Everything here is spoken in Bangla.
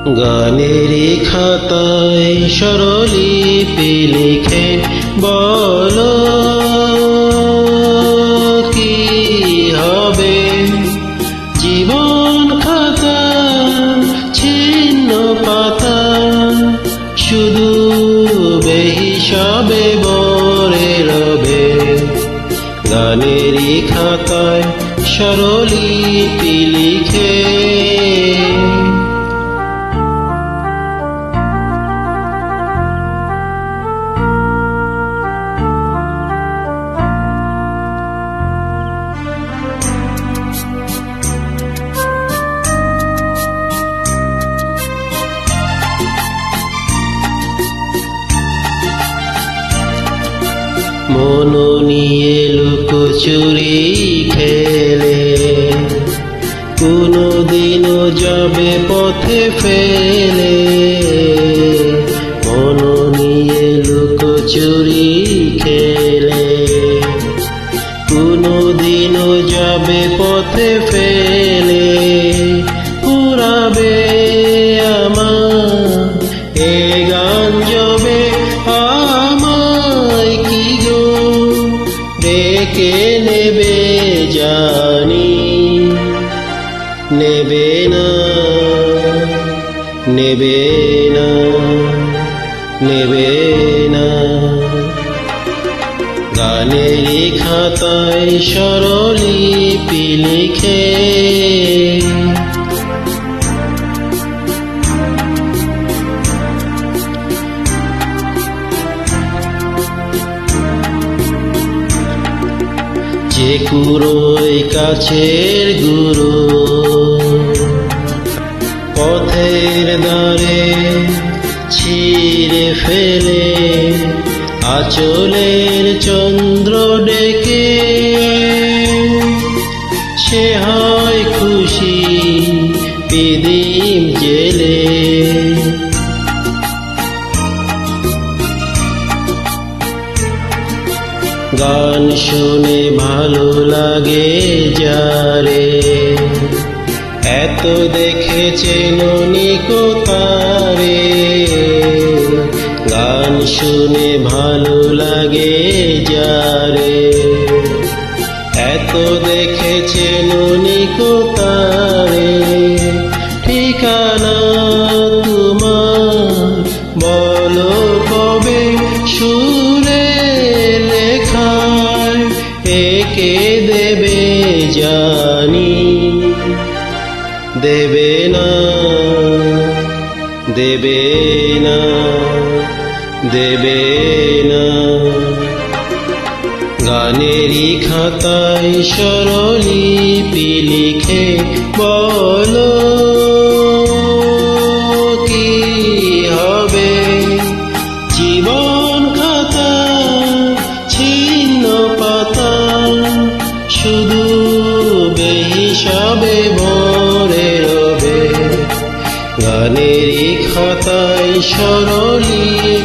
গানেরই খাতায় স্বরলিপি লিখে বলো কি হবে জীবন খাতা ছিন্ন পাতা শুধু বেহিসাবে ভরে রবে। গানেরই খাতায় স্বরলিপি লিখে মন নিয়ে লুকোচুরি খেলে কোনদিনও যাবে পথে ফেলে। মন নিয়ে লুকোচুরি খেলে কোনদিনও যাবে পথে ফেলে। পুরাবে আমার এ গান জবে আমায় কি গো ডেকে নেবে জানি নেবে না নেবে না নেবে না। গানেরই খাতায় স্বরলিপি লিখে যে গুরুই কাছের গুরু পথের ধারে ছিঁড়ে ফেলে আঁচলের চন্দ্র ডেকে সে হয় খুশি প্রদীপ জেলে। গান শুনে ভালো লাগে যারে এত দেখেছে ননিকো তারে। গান শুনে ভালো লাগে যারে এত দেখেছে ননিকো তারে। ঠিকানা তোমার বলো কবে সুরে লেখায় একে দেবে জানি দেবে না দেবে না দেবে না। গানেরই খাতায় স্বরলিপি লিখে বলো কি হবে জীবন খাতা ছিন্ন পাতা শুধু বেহিসাবে ভরে রবে। গানেরই খাতায় স্বরলিপি